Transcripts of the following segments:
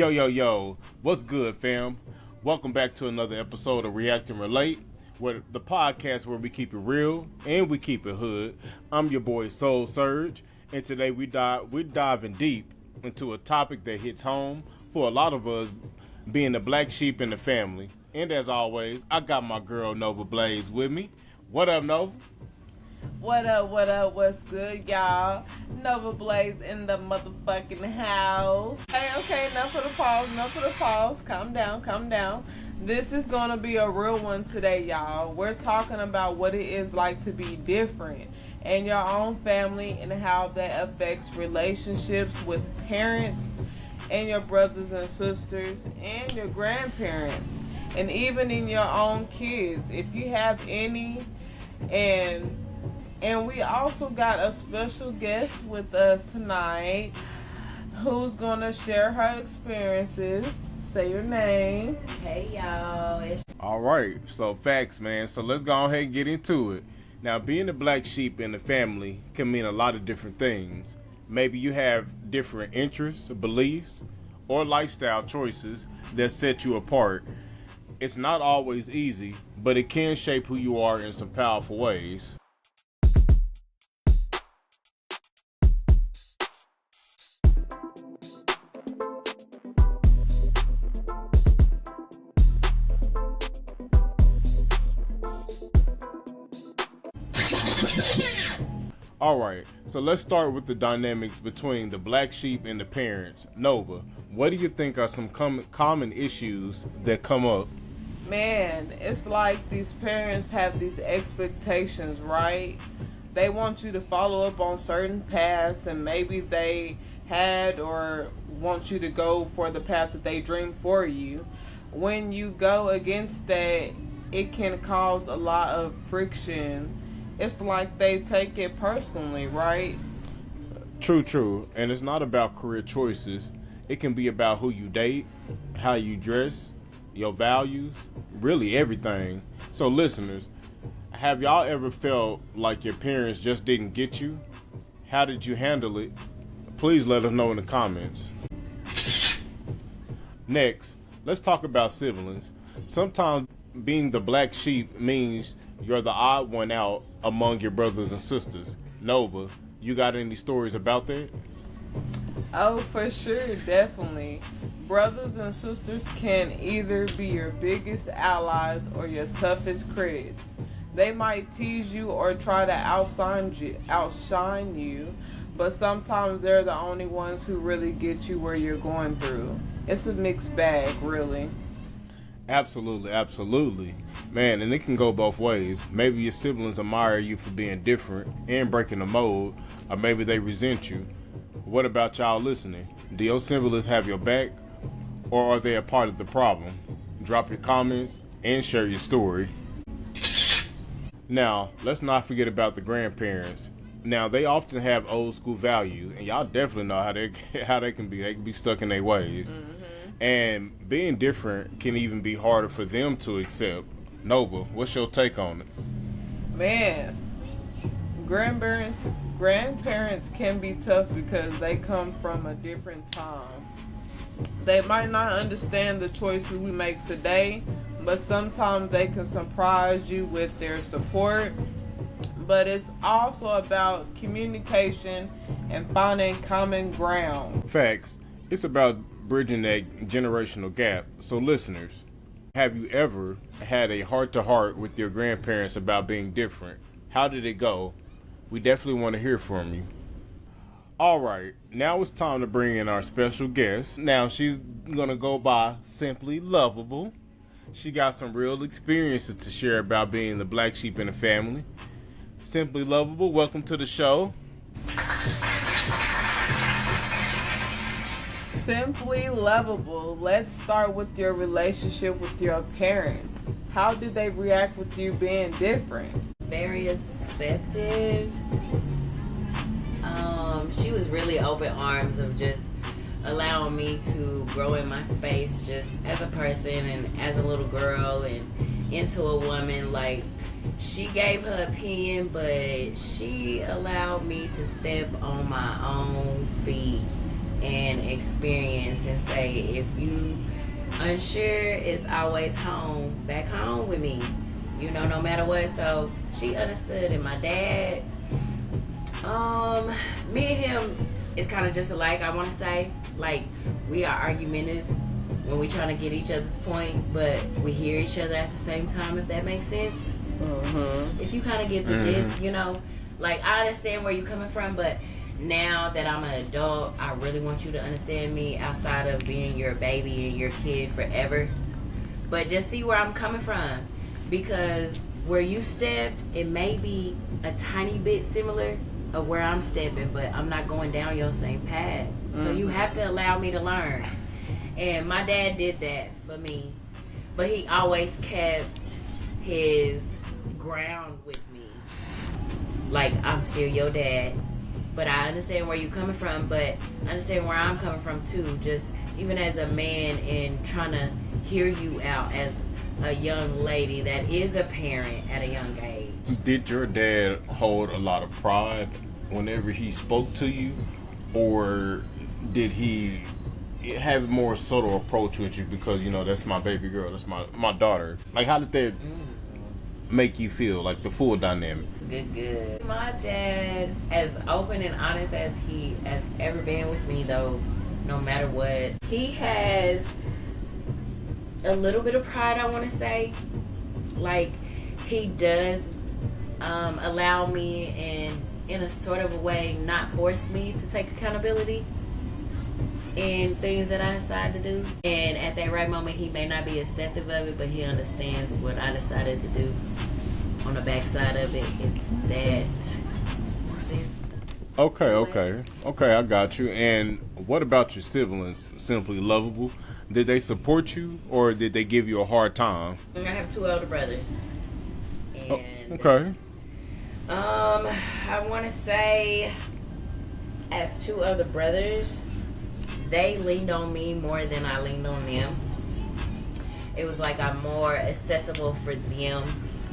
Yo, what's good, fam? Welcome back to another episode of React and Relate, where the podcast where we keep it real and we keep it hood. I'm your boy soulsurge, and today we're diving deep into a topic that hits home for a lot of us, being the black sheep in the family. And as always, I got my girl novablaze with me. What up, Nova? What up, what's good, y'all? novablaze in the motherfucking house. Okay, enough of the pause. Calm down. This is gonna be a real one today, y'all. We're talking about what it is like to be different in your own family and how that affects relationships with parents and your brothers and sisters and your grandparents and even in your own kids, if you have any. And we also got a special guest with us tonight who's going to share her experiences. Say your name. Hey, y'all. All right, so facts, man. So let's go ahead and get into it. Now, being the black sheep in the family can mean a lot of different things. Maybe you have different interests, beliefs, or lifestyle choices that set you apart. It's not always easy, but it can shape who you are in some powerful ways. Alright, so let's start with the dynamics between the black sheep and the parents. Nova, what do you think are some common issues that come up? Man, it's like these parents have these expectations, right? They want you to follow up on certain paths, and maybe they had or want you to go for the path that they dream for you. When you go against that, it can cause a lot of friction. It's like they take it personally, right? True. And it's not about career choices. It can be about who you date, how you dress, your values, really everything. So listeners, have y'all ever felt like your parents just didn't get you? How did you handle it? Please let us know in the comments. Next, let's talk about siblings. Sometimes being the black sheep means you're the odd one out among your brothers and sisters. Nova, you got any stories about that? Oh, for sure, definitely. Brothers and sisters can either be your biggest allies or your toughest critics. They might tease you or try to outshine you, but sometimes they're the only ones who really get you where you're going through. It's a mixed bag, really. Absolutely. Man, and it can go both ways. Maybe your siblings admire you for being different and breaking the mold, or maybe they resent you. What about y'all listening? Do your siblings have your back, or are they a part of the problem? Drop your comments and share your story. Now, let's not forget about the grandparents. Now, they often have old school values, and y'all definitely know how they can be. They can be stuck in their ways. Mm-hmm. And being different can even be harder for them to accept. Nova, what's your take on it? Man, grandparents can be tough because they come from a different time. They might not understand the choices we make today, but sometimes they can surprise you with their support. But it's also about communication and finding common ground. Facts. It's about bridging that generational gap. So listeners, have you ever had a heart-to-heart with your grandparents about being different? How did it go? We definitely want to hear from you. Alright, now it's time to bring in our special guest. Now she's gonna go by Simply Lovable. She got some real experiences to share about being the black sheep in the family. Simply Lovable, welcome to the show. Simply Lovable, let's start with your relationship with your parents. How did they react with you being different? Very receptive. She was really open arms of just allowing me to grow in my space just as a person and as a little girl and into a woman. Like, she gave her opinion, but she allowed me to step on my own feet and experience and say, if you unsure, it's always home, back home with me, you know, no matter what. So she understood. And my dad, me and him is kind of just alike, I want to say. Like, we are argumentative when we trying to get each other's point, but we hear each other at the same time, if that makes sense. Mm-hmm. If you kind of get the gist, you know, like, I understand where you're coming from, but now that I'm an adult, I really want you to understand me outside of being your baby and your kid forever. But just see where I'm coming from, because where you stepped, it may be a tiny bit similar of where I'm stepping, but I'm not going down your same path. So you have to allow me to learn. And my dad did that for me, but he always kept his ground with me. Like, I'm still your dad, but I understand where you're coming from, but I understand where I'm coming from too. Just even as a man and trying to hear you out as a young lady that is a parent at a young age. Did your dad hold a lot of pride whenever he spoke to you, or did he have a more subtle approach with you because, you know, that's my baby girl, that's my daughter? Like, how did that make you feel, like the full dynamic? Good. My dad, as open and honest as he has ever been with me, though, no matter what, he has a little bit of pride, I want to say. Like, he does allow me, and in a sort of a way, not force me to take accountability in things that I decide to do. And at that right moment, he may not be accepting of it, but he understands what I decided to do on the backside of it. It's that. Okay, I got you. And what about your siblings, Simply Lovable? Did they support you, or did they give you a hard time? I have 2 older brothers. And okay. I want to say, as 2 other brothers, they leaned on me more than I leaned on them. It was like I'm more accessible for them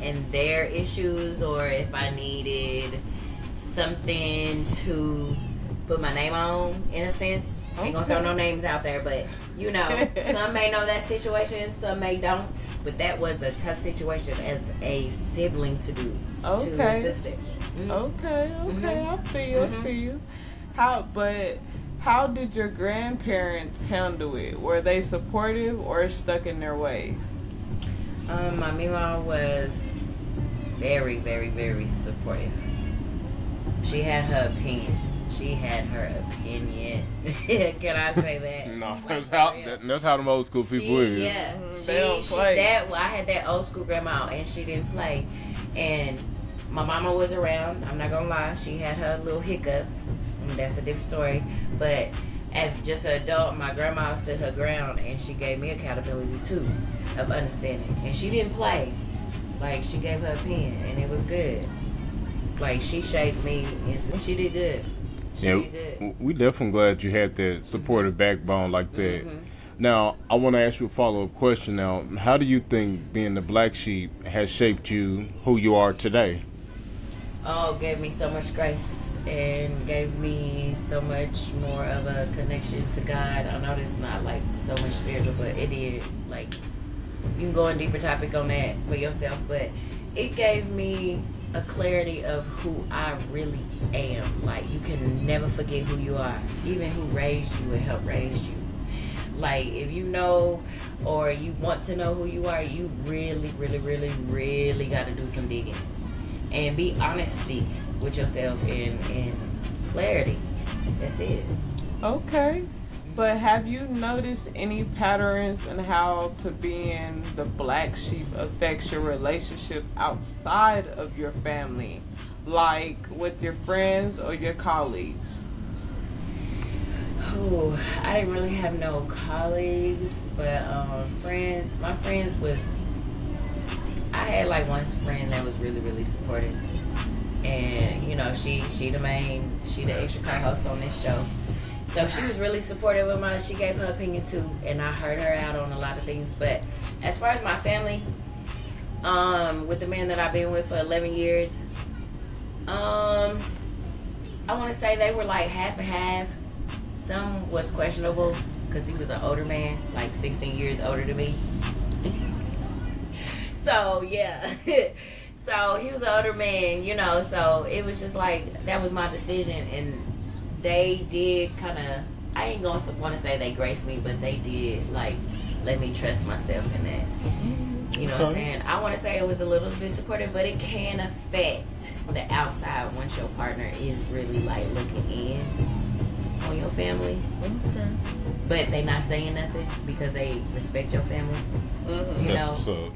and their issues, or if I needed something to put my name on, in a sense. I ain't gonna throw no names out there, but you know, some may know that situation, some may don't. But that was a tough situation as a sibling to do to a sister. Mm-hmm. Okay, I feel you. How did your grandparents handle it? Were they supportive or stuck in their ways? My mama was very, very, very supportive. She had her opinion. Can I say that? No, that's how the old school people is. Yeah, they don't play. I had that old school grandma, and she didn't play. And my mama was around. I'm not gonna lie, she had her little hiccups. That's a different story. But as just an adult, my grandma stood her ground, and she gave me accountability too, of understanding. And she didn't play. Like, she gave her opinion, and it was good. Like, she shaped me, and she did good. We definitely glad you had that supportive backbone like that. Now, I want to ask you a follow-up question now. How do you think being the black sheep has shaped you who you are today? Oh, it gave me so much grace and gave me so much more of a connection to God. I know this is not like so much spiritual, but it did. Like, you can go in deeper topic on that for yourself, but it gave me a clarity of who I really am. Like, you can never forget who you are, even who raised you and helped raise you. Like, if you know or you want to know who you are, you really, really, really, really got to do some digging and be honesty with yourself and clarity. That's it. Okay. But have you noticed any patterns in how to being the black sheep affects your relationship outside of your family, like with your friends or your colleagues? Oh, I didn't really have no colleagues, but friends. My friends was, I had like one friend that was really, really supportive, and you know, she the extra co-host on this show. So she was really supportive of mine. She gave her opinion too, and I heard her out on a lot of things. But as far as my family, with the man that I've been with for 11 years, I want to say they were like half and half. Some was questionable because he was an older man, like 16 years older than me. So yeah. So he was an older man, you know, so it was just like, that was my decision. And they did kind of, I ain't gonna want to say they graced me, but they did like let me trust myself in that. You know what I'm saying? I want to say it was a little bit supportive, but it can affect the outside once your partner is really like looking in on your family. Okay. But they not saying nothing because they respect your family. You know,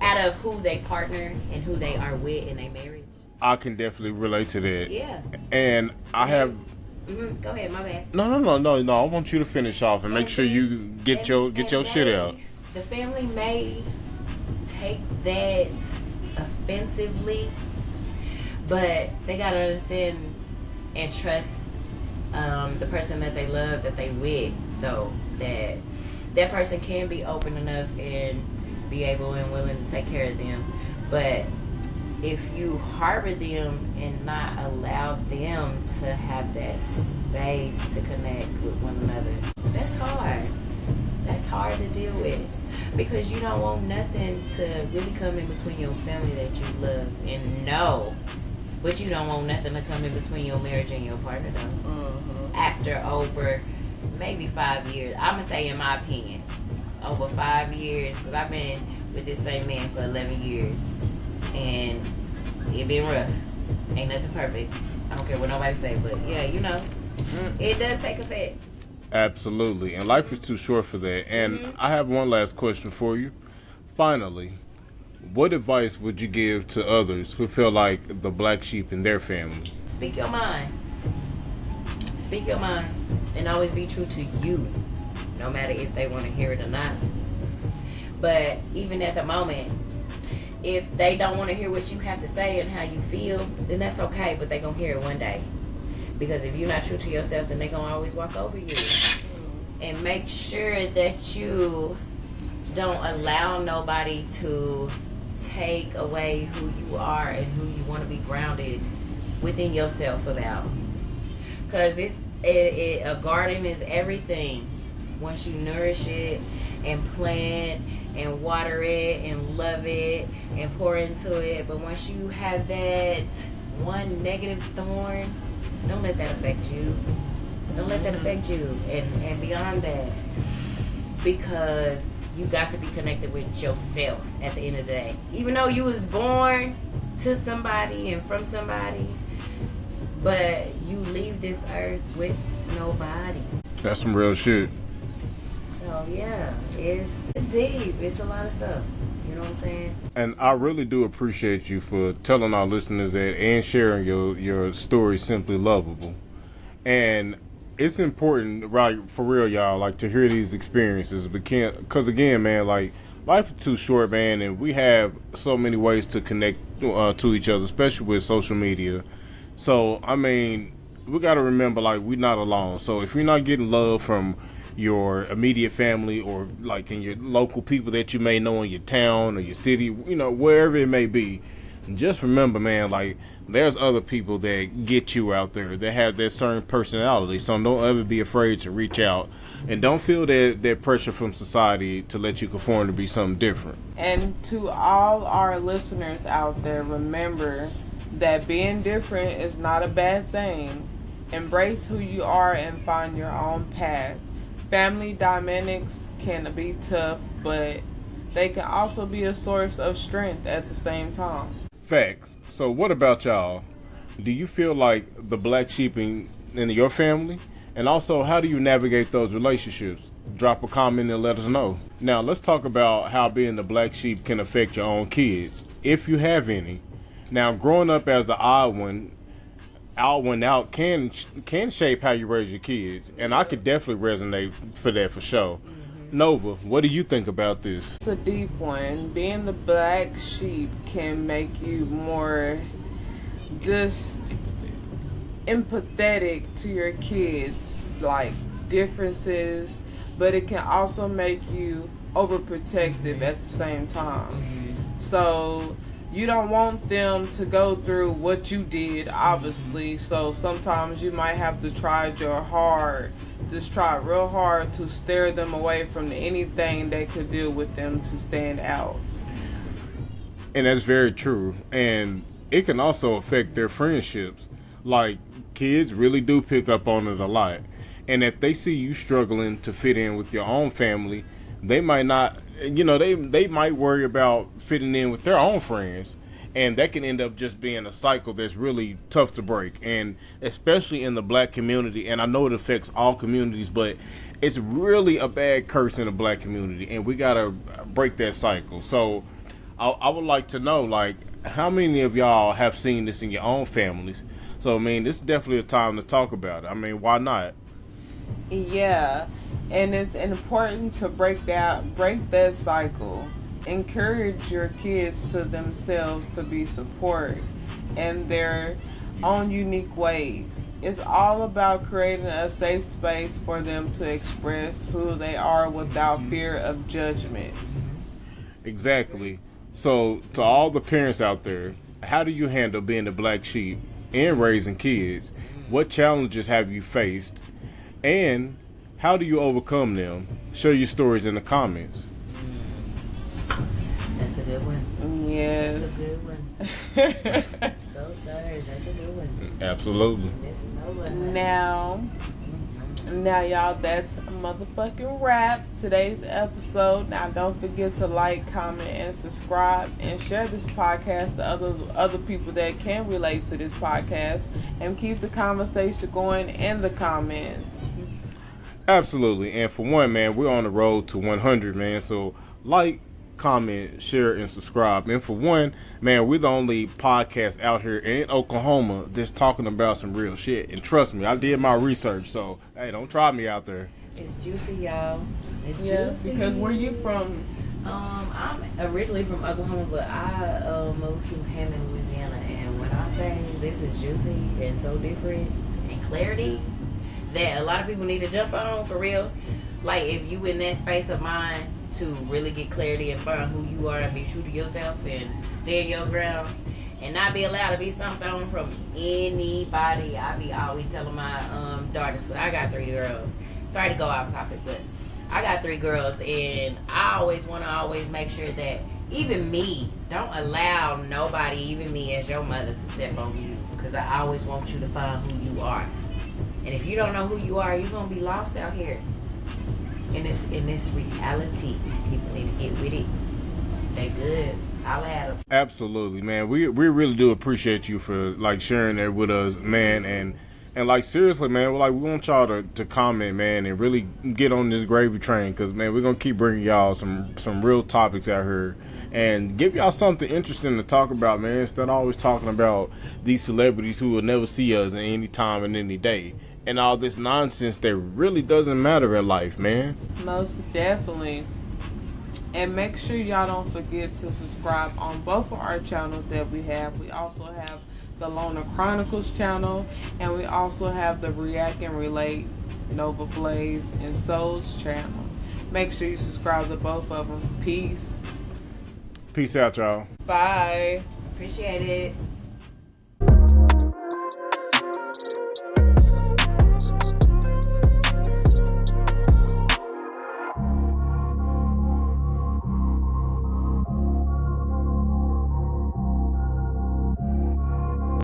out of who they partner and who they are with in their marriage. I can definitely relate to that. Yeah. And I have. Go ahead, my bad. No. I want you to finish off and make sure you get your shit out. The family may take that offensively, but they gotta understand and trust the person that they love, that they with, though, that person can be open enough and be able and willing to take care of them. But if you harbor them and not allow them to have that space to connect with one another, that's hard. That's hard to deal with, because you don't want nothing to really come in between your family that you love and know. But you don't want nothing to come in between your marriage and your partner, though. After over maybe 5 years, I'm gonna say, in my opinion, over 5 years, because I've been with this same man for 11 years, and it been rough. Ain't nothing perfect. I don't care what nobody say, but yeah, you know, it does take effect. Absolutely, and life is too short for that. And I have one last question for you. Finally, what advice would you give to others who feel like the black sheep in their family? Speak your mind. Speak your mind, and always be true to you, no matter if they want to hear it or not. But even at the moment, if they don't want to hear what you have to say and how you feel, then that's okay, but they're going to hear it one day. Because if you're not true to yourself, then they're going to always walk over you. And make sure that you don't allow nobody to take away who you are and who you want to be grounded within yourself about. Because a garden is everything. Once you nourish it and plant and water it and love it and pour into it, but once you have that one negative thorn, don't let that affect you. Don't let that affect you. And beyond that, because you got to be connected with yourself at the end of the day. Even though you was born to somebody and from somebody, but you leave this earth with nobody. That's some real shit. So yeah, it's deep. It's a lot of stuff. You know what I'm saying? And I really do appreciate you for telling our listeners that and sharing your story, Simply Lovable. And it's important, right, for real, y'all, like, to hear these experiences, because again, man, like, life is too short, man, and we have so many ways to connect to each other, especially with social media. So, I mean, we got to remember, like, we're not alone. So if you're not getting love from your immediate family, or like in your local people that you may know in your town or your city, you know, wherever it may be, just remember, man, like, there's other people that get you out there that have that certain personality. So don't ever be afraid to reach out, and don't feel that pressure from society to let you conform to be something different. And to all our listeners out there, remember that being different is not a bad thing. Embrace who you are and find your own path. Family dynamics can be tough, but they can also be a source of strength at the same time. Facts. So what about y'all? Do you feel like the black sheep in your family? And also, how do you navigate those relationships? Drop a comment and let us know. Now, let's talk about how being the black sheep can affect your own kids, if you have any. Now, growing up as the odd one out can shape how you raise your kids, and I could definitely resonate for that for sure. Nova, what do you think about this? It's a deep one. Being the black sheep can make you more just empathetic to your kids, like differences, but it can also make you overprotective at the same time. So you don't want them to go through what you did, obviously. So sometimes you might have to try your hard just tried real hard to steer them away from anything they could do with them to stand out. And that's very true. And it can also affect their friendships. Like, kids really do pick up on it a lot. And if they see you struggling to fit in with your own family, they might not, they might worry about fitting in with their own friends. And that can end up just being a cycle that's really tough to break. And especially in the black community, and I know it affects all communities, but it's really a bad curse in the black community. And we got to break that cycle. So I would like to know, like, how many of y'all have seen this in your own families? So, I mean, this is definitely a time to talk about it. I mean, why not? Yeah, and it's important to break that cycle. Encourage your kids to themselves to be support in their own unique ways. It's all about creating a safe space for them to express who they are without fear of judgment. Exactly. So, to all the parents out there, how do you handle being the black sheep and raising kids? What challenges have you faced? And how do you overcome them? Share your stories in the comments. That's a good one. Yes. That's a good one. Soulsurge, that's a good one. Absolutely. That's another one. Now, y'all, that's a motherfucking wrap. Today's episode. Now, don't forget to like, comment, and subscribe, and share this podcast to other people that can relate to this podcast, and keep the conversation going in the comments. Absolutely. And for one, man, we're on the road to 100, man. So like, comment, share, and subscribe. And for one, man, we're the only podcast out here in Oklahoma that's talking about some real shit. And trust me, I did my research. So, hey, don't try me out there. It's juicy, y'all. It's juicy. Because where you from? I'm originally from Oklahoma, but I moved to Hammond, Louisiana. And when I say this is juicy and so different and clarity that a lot of people need to jump on for real. Like, if you in that space of mind to really get clarity and find who you are and be true to yourself and stand your ground and not be allowed to be stumped on from anybody. I be always telling my daughters, I got 3 girls. Sorry to go off topic, but I got 3 girls, and I always want to make sure that even me, don't allow nobody, even me as your mother, to step on you, because I always want you to find who you are. And if you don't know who you are, you're going to be lost out here. In this reality, people need to get with it. They good. I'll add them. Absolutely, man. We really do appreciate you for, like, sharing that with us, man. And like, seriously, man, we want y'all to comment, man, and really get on this gravy train, because, man, we're going to keep bringing y'all some real topics out here and give y'all something interesting to talk about, man, instead of always talking about these celebrities who will never see us at any time and any day. And all this nonsense that really doesn't matter in life, man. Most definitely. And make sure y'all don't forget to subscribe on both of our channels that we have. We also have the Loner Chronicles channel, and we also have the React and Relate, Novablaze, and Souls channel. Make sure you subscribe to both of them. Peace. Peace out, y'all. Bye. Appreciate it.